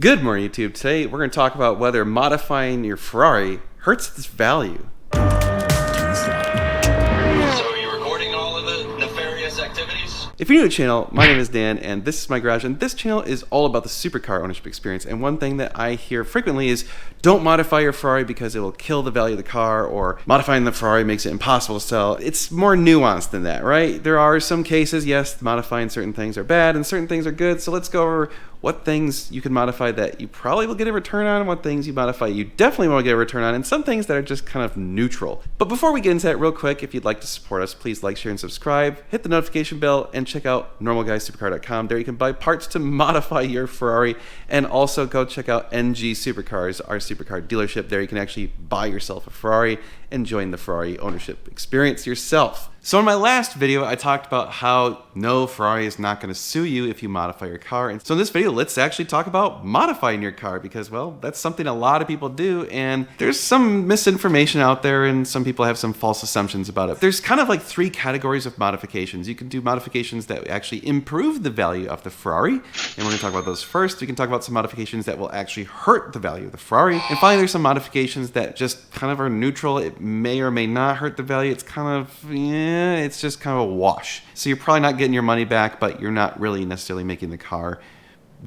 Good morning, YouTube. Today we're going to talk about whether modifying your Ferrari hurts its value. So are you recording all of the nefarious activities? If you're new to the channel, my name is Dan, and this is my garage, and this channel is all about the supercar ownership experience. And one thing that I hear frequently is, don't modify your Ferrari because it will kill the value of the car, or modifying the Ferrari makes it impossible to sell. It's more nuanced than that, right? There are some cases, yes, modifying certain things are bad and certain things are good. So let's go over what things you can modify that you probably will get a return on, and what things you modify you definitely won't get a return on, and some things that are just kind of neutral. But before we get into that, real quick, if you'd like to support us, please like, share, and subscribe. Hit the notification bell and check out normalguysupercar.com. There you can buy parts to modify your Ferrari, and also go check out NG Supercars, our supercar dealership. There you can actually buy yourself a Ferrari and join the Ferrari ownership experience yourself. So in my last video, I talked about how no, Ferrari is not going to sue you if you modify your car. And so in this video, let's actually talk about modifying your car, because, well, that's something a lot of people do, and there's some misinformation out there, and some people have some false assumptions about it. There's kind of like three categories of modifications. You can do modifications that actually improve the value of the Ferrari, and we're going to talk about those first. We can talk about some modifications that will actually hurt the value of the Ferrari, and finally there's some modifications that just kind of are neutral. It may or may not hurt the value. It's kind of, it's just kind of a wash. So you're probably not getting your money back, but you're not really necessarily making the car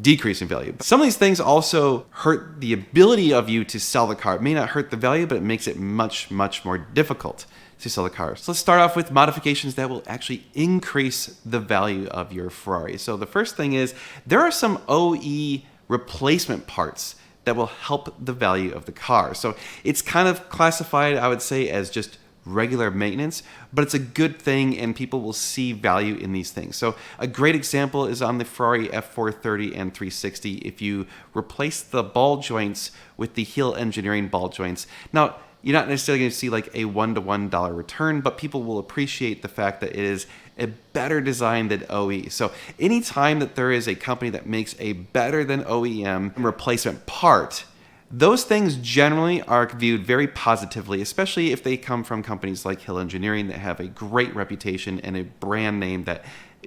decrease in value. Some of these things also hurt the ability of you to sell the car. It may not hurt the value, but it makes it much, much more difficult to sell the car. So let's start off with modifications that will actually increase the value of your Ferrari. So the first thing is, there are some OE replacement parts that will help the value of the car. So it's kind of classified, I would say, as just regular maintenance, but it's a good thing, and people will see value in these things. So a great example is on the Ferrari F430 and 360. If you replace the ball joints with the heel engineering ball joints, now you're not necessarily going to see like a $1-to-$1 return, but people will appreciate the fact that it is a better design than OE. So anytime that there is a company that makes a better than OEM replacement part, those things generally are viewed very positively, especially if they come from companies like Hill Engineering that have a great reputation and a brand name that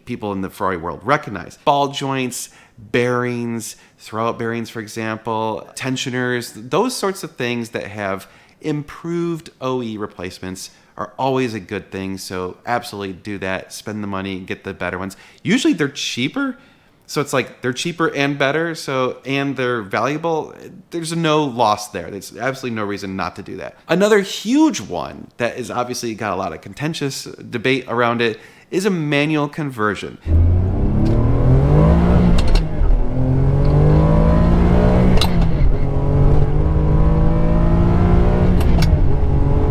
people in the Ferrari world recognize. Ball joints, bearings, throwout bearings, for example, tensioners, those sorts of things that have improved OE replacements are always a good thing. So absolutely do that. Spend the money and get the better ones. Usually they're cheaper. So it's like they're cheaper and better, and they're valuable. There's no loss there. There's absolutely no reason not to do that. Another huge one that is obviously got a lot of contentious debate around it is a manual conversion.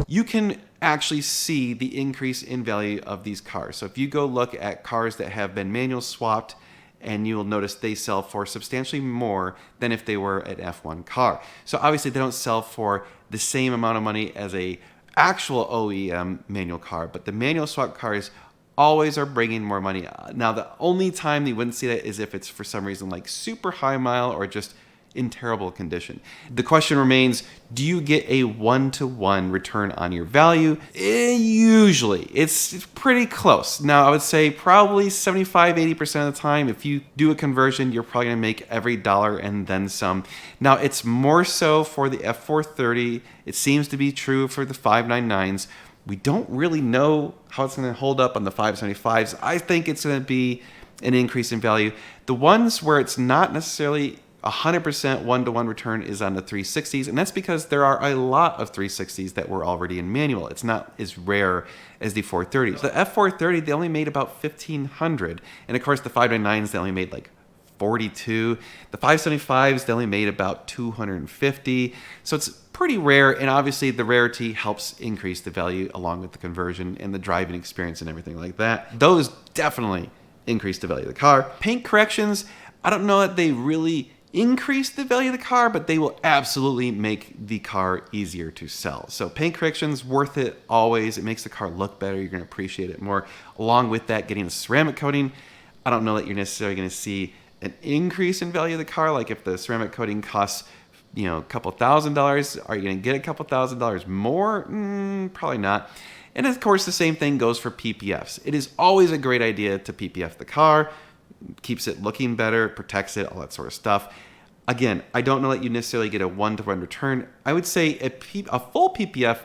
You can actually see the increase in value of these cars. So if you go look at cars that have been manual swapped, and you'll notice they sell for substantially more than if they were an F1 car. So obviously they don't sell for the same amount of money as a actual OEM manual car, but the manual swap cars always are bringing more money. Now, the only time you wouldn't see that is if it's for some reason like super high mile or just in terrible condition. The question remains, do you get a one-to-one return on your value? Usually, it's pretty close. Now, I would say probably 75-80% of the time, if you do a conversion, you're probably gonna make every dollar and then some. Now, it's more so for the F430. It seems to be true for the 599s. We don't really know how it's gonna hold up on the 575s. I think it's gonna be an increase in value. The ones where it's not necessarily 100% one-to-one return is on the 360s, and that's because there are a lot of 360s that were already in manual. It's not as rare as the 430s. The F430, they only made about 1,500, and of course the 599s, they only made like 42. The 575s, they only made about 250, so it's pretty rare, and obviously the rarity helps increase the value along with the conversion and the driving experience and everything like that. Those definitely increase the value of the car. Paint corrections, I don't know that they really increase the value of the car, but they will absolutely make the car easier to sell. So paint corrections, worth it always. It makes the car look better. You're going to appreciate it more. Along with that, getting a ceramic coating, I don't know that you're necessarily going to see an increase in value of the car. Like if the ceramic coating costs, a couple $1,000, are you going to get a couple $1,000 more? Probably not. And of course, the same thing goes for PPFs. It is always a great idea to PPF the car. Keeps it looking better, protects it, all that sort of stuff. Again, I don't know that you necessarily get a one-to-one return. I would say a full PPF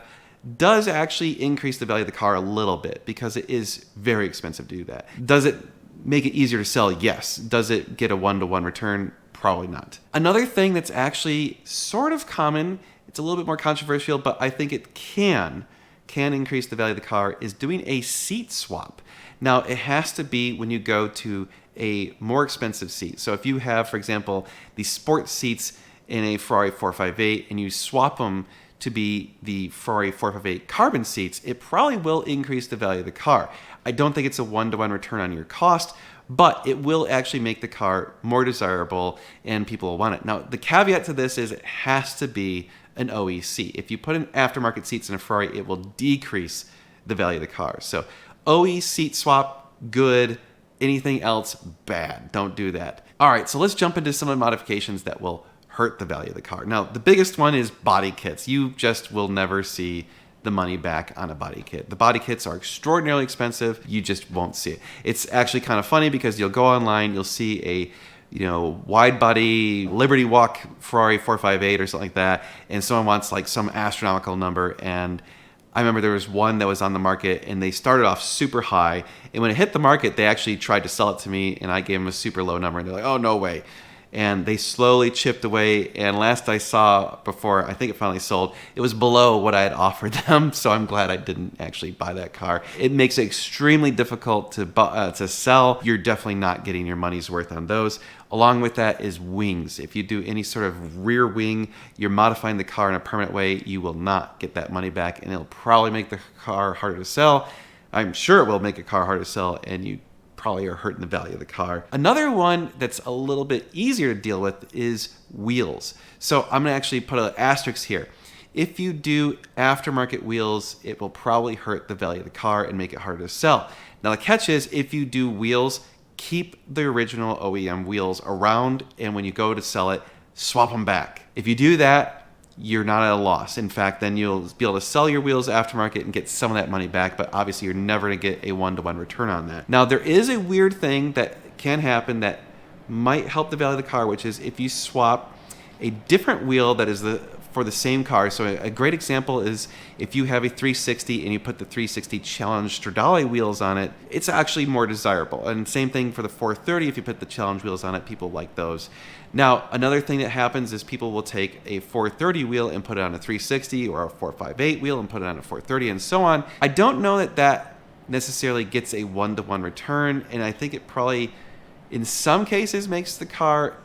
does actually increase the value of the car a little bit because it is very expensive to do that. Does it make it easier to sell? Yes. Does it get a one-to-one return? Probably not. Another thing that's actually sort of common, it's a little bit more controversial, but I think it can increase the value of the car, is doing a seat swap. Now, it has to be when you go to a more expensive seat. So if you have, for example, the sports seats in a Ferrari 458 and you swap them to be the Ferrari 458 carbon seats, it probably will increase the value of the car. I don't think it's a one-to-one return on your cost, but it will actually make the car more desirable and people will want it. Now, the caveat to this is it has to be an OEC. If you put in aftermarket seats in a Ferrari, it will decrease the value of the car. So OE seat swap, good. Anything else, bad. Don't do that. All right, so let's jump into some of the modifications that will hurt the value of the car. Now, the biggest one is body kits. You just will never see the money back on a body kit. The body kits are extraordinarily expensive. You just won't see it. It's actually kind of funny because you'll go online, you'll see a wide body Liberty Walk Ferrari 458 or something like that, and someone wants like some astronomical number, and I remember there was one that was on the market and they started off super high, and when it hit the market, they actually tried to sell it to me and I gave them a super low number and they're like, oh, no way. And they slowly chipped away, and last I saw, before I think it finally sold, it was below what I had offered them, so I'm glad I didn't actually buy that car. It makes it extremely difficult to sell. You're definitely not getting your money's worth on those. Along with that is wings. If you do any sort of rear wing, you're modifying the car in a permanent way, you will not get that money back, and it'll probably make the car harder to sell. I'm sure it will make a car harder to sell, and you probably are hurting the value of the car. Another one that's a little bit easier to deal with is wheels. So I'm gonna actually put an asterisk here. If you do aftermarket wheels, it will probably hurt the value of the car and make it harder to sell. Now the catch is, if you do wheels, keep the original OEM wheels around, and when you go to sell it, swap them back. If you do that, you're not at a loss. In fact, then you'll be able to sell your wheels aftermarket and get some of that money back, but obviously you're never going to get a one-to-one return on that. Now, there is a weird thing that can happen that might help the value of the car, which is if you swap a different wheel that is for the same car. So a great example is if you have a 360 and you put the 360 Challenge Stradale wheels on it, it's actually more desirable. And same thing for the 430, if you put the Challenge wheels on it, people like those. Now, another thing that happens is people will take a 430 wheel and put it on a 360, or a 458 wheel and put it on a 430, and so on. I don't know that necessarily gets a one-to-one return, and I think it probably, in some cases, makes the car,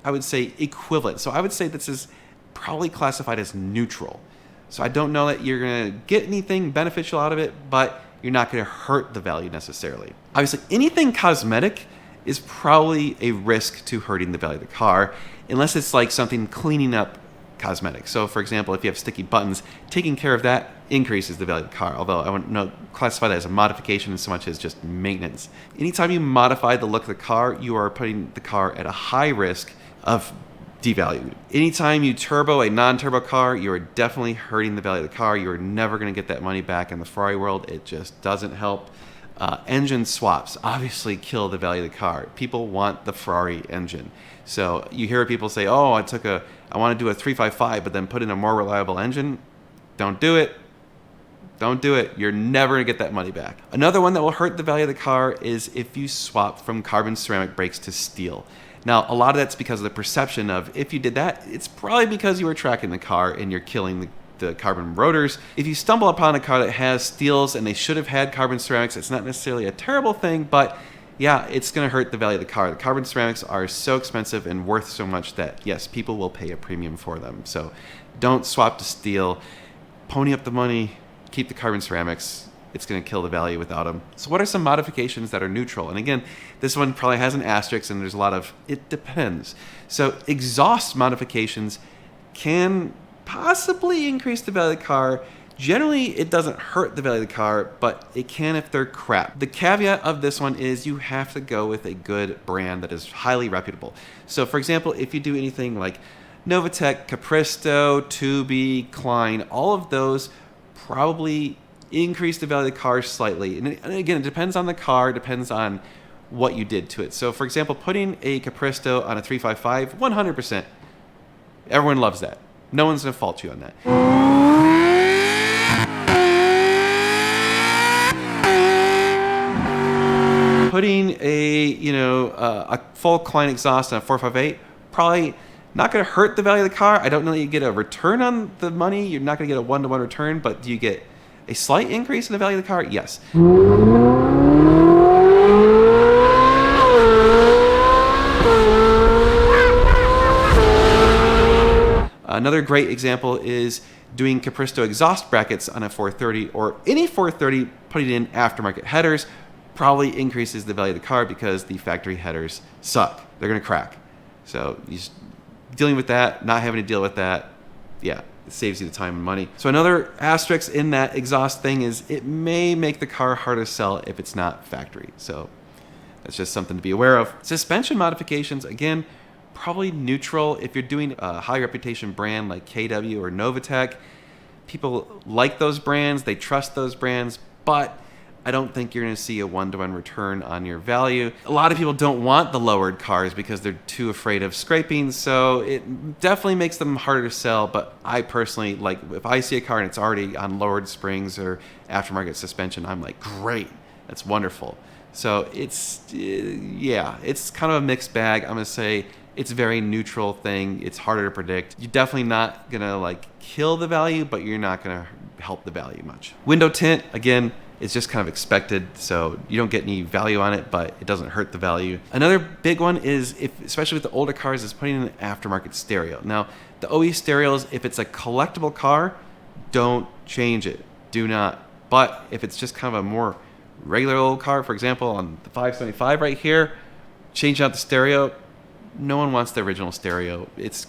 I would say, equivalent. So I would say this is probably classified as neutral. So I don't know that you're going to get anything beneficial out of it, but you're not going to hurt the value necessarily. Obviously, anything cosmetic is probably a risk to hurting the value of the car, unless it's like something cleaning up cosmetic. So for example, if you have sticky buttons, taking care of that increases the value of the car, although I wouldn't classify that as a modification so much as just maintenance. Anytime you modify the look of the car, you are putting the car at a high risk of devalue. Anytime you turbo a non-turbo car, you are definitely hurting the value of the car. You are never going to get that money back in the Ferrari world. It just doesn't help. Engine swaps obviously kill the value of the car. People want the Ferrari engine. So you hear people say, oh, I want to do a 355, but then put in a more reliable engine. Don't do it. Don't do it. You're never going to get that money back. Another one that will hurt the value of the car is if you swap from carbon ceramic brakes to steel. Now, a lot of that's because of the perception of, if you did that, it's probably because you were tracking the car and you're killing the carbon rotors. If you stumble upon a car that has steels and they should have had carbon ceramics, it's not necessarily a terrible thing, but yeah, it's going to hurt the value of the car. The carbon ceramics are so expensive and worth so much that, yes, people will pay a premium for them. So don't swap to steel. Pony up the money. Keep the carbon ceramics. It's going to kill the value without them. So what are some modifications that are neutral? And again, this one probably has an asterisk and there's a lot of, it depends. So exhaust modifications can possibly increase the value of the car. Generally, it doesn't hurt the value of the car, but it can if they're crap. The caveat of this one is you have to go with a good brand that is highly reputable. So for example, if you do anything like Novitec, Capristo, Tubi, Klein, all of those probably increase the value of the car slightly. And again, it depends on the car, depends on what you did to it. So for example, putting a Capristo on a 355, 100% Everyone loves that. No one's going to fault you on that. Putting a full Klein exhaust on a 458, probably not going to hurt the value of the car. I don't know that you get a return on the money. You're not going to get a one-to-one return, but do you get a slight increase in the value of the car? Yes. Another great example is doing Capristo exhaust brackets on a 430 or any 430, putting in aftermarket headers probably increases the value of the car because the factory headers suck. They're going to crack. So dealing with that, not having to deal with that, yeah, it saves you the time and money. So another asterisk in that exhaust thing is it may make the car harder to sell if it's not factory. So that's just something to be aware of. Suspension modifications, again, probably neutral. If you're doing a high reputation brand like KW or Novatec, people like those brands, they trust those brands, but I don't think you're going to see a one-to-one return on your value. A lot of people don't want the lowered cars because they're too afraid of scraping, so it definitely makes them harder to sell. But I personally, like, if I see a car and it's already on lowered springs or aftermarket suspension, I'm like, great, that's wonderful. So it's kind of a mixed bag. I'm going to say it's a very neutral thing. It's harder to predict. You're definitely not going to kill the value, but you're not going to help the value much. Window tint, again, it's just kind of expected, so you don't get any value on it, but it doesn't hurt the value. Another big one is, especially with the older cars, is putting in an aftermarket stereo. Now, the OE stereos, if it's a collectible car, don't change it. Do not. But if it's just kind of a more regular old car, for example, on the 575 right here, change out the stereo. No one wants the original stereo. It's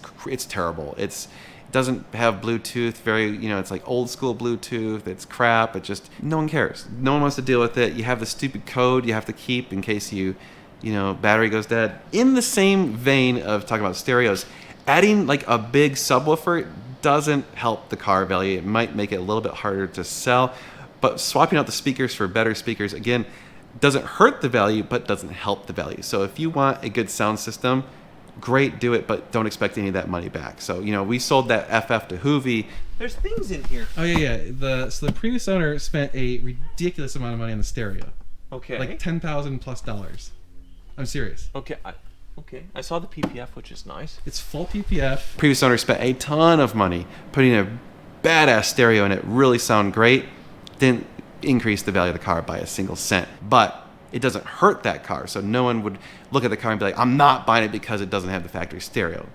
terrible. It doesn't have Bluetooth, it's like old school Bluetooth. It's crap. No one cares. No one wants to deal with it. You have the stupid code you have to keep in case battery goes dead. In the same vein of talking about stereos, adding a big subwoofer doesn't help the car value. It might make it a little bit harder to sell, but swapping out the speakers for better speakers, again, doesn't hurt the value, but doesn't help the value. So if you want a good sound system, great, do it, but don't expect any of that money back. So, we sold that FF to Hoovy. There's things in here. Oh, yeah. So the previous owner spent a ridiculous amount of money on the stereo. Okay. Like $10,000+. I'm serious. Okay. I saw the PPF, which is nice. It's full PPF. Previous owner spent a ton of money putting a badass stereo in it, really sound great. Didn't increase the value of the car by a single cent. But it doesn't hurt that car, so no one would look at the car and be like, I'm not buying it because it doesn't have the factory stereo.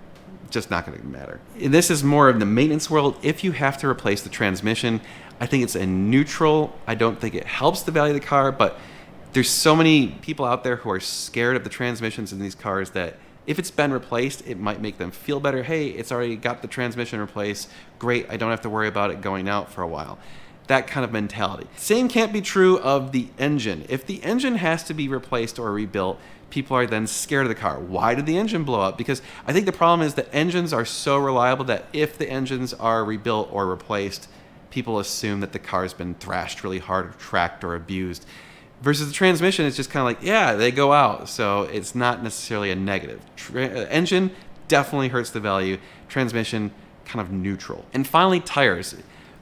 Just not going to matter. This is more of the maintenance world. If you have to replace the transmission, I think it's a neutral. I don't think it helps the value of the car, but there's so many people out there who are scared of the transmissions in these cars that if it's been replaced, it might make them feel better. Hey, it's already got the transmission replaced. Great, I don't have to worry about it going out for a while. That kind of mentality. Same can't be true of the engine. If the engine has to be replaced or rebuilt, people are then scared of the car. Why did the engine blow up? Because I think the problem is that engines are so reliable that if the engines are rebuilt or replaced, people assume that the car's been thrashed really hard or tracked or abused. Versus the transmission, it's just kind of they go out. So it's not necessarily a negative. Engine definitely hurts the value. Transmission, kind of neutral. And finally, tires.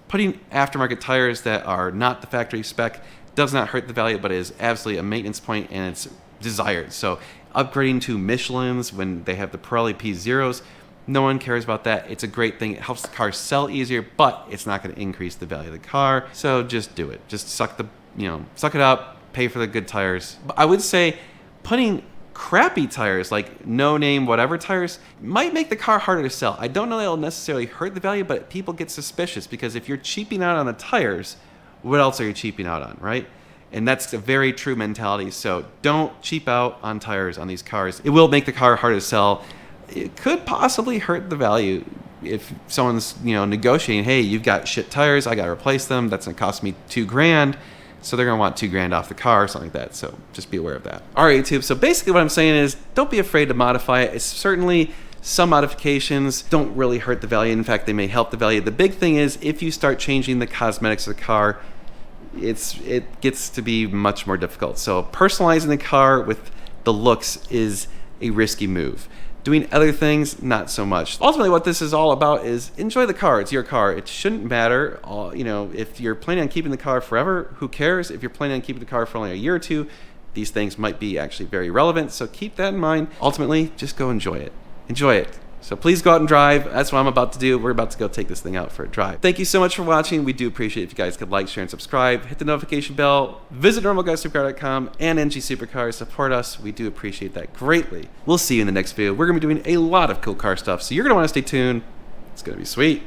Putting aftermarket tires that are not the factory spec does not hurt the value, but is absolutely a maintenance point and it's desired. So upgrading to Michelin's when they have the Pirelli P0s, no one cares about that. It's a great thing. It helps the car sell easier, but it's not going to increase the value of the car. So just do it. Just suck it up, pay for the good tires. But I would say putting crappy tires, like no-name whatever tires, might make the car harder to sell. I don't know that it'll necessarily hurt the value, but people get suspicious because if you're cheaping out on the tires, what else are you cheaping out on, right? And that's a very true mentality. So don't cheap out on tires on these cars. It will make the car harder to sell. It could possibly hurt the value if someone's negotiating, hey, you've got shit tires, I got to replace them, that's going to cost me $2,000. So they're going to want $2,000 off the car or something like that. So just be aware of that. All right, YouTube. So basically what I'm saying is don't be afraid to modify it. It's certainly some modifications don't really hurt the value. In fact, they may help the value. The big thing is if you start changing the cosmetics of the car, it gets to be much more difficult. So personalizing the car with the looks is a risky move. Doing other things, not so much. Ultimately, what this is all about is enjoy the car. It's your car. It shouldn't matter. If you're planning on keeping the car forever, who cares? If you're planning on keeping the car for only a year or two, these things might be actually very relevant. So keep that in mind. Ultimately, just go enjoy it. Enjoy it. So please go out and drive. That's what I'm about to do. We're about to go take this thing out for a drive. Thank you so much for watching. We do appreciate it if you guys could like, share, and subscribe. Hit the notification bell. Visit normalguysupercar.com and NG Supercars. Support us. We do appreciate that greatly. We'll see you in the next video. We're going to be doing a lot of cool car stuff, so you're going to want to stay tuned. It's going to be sweet.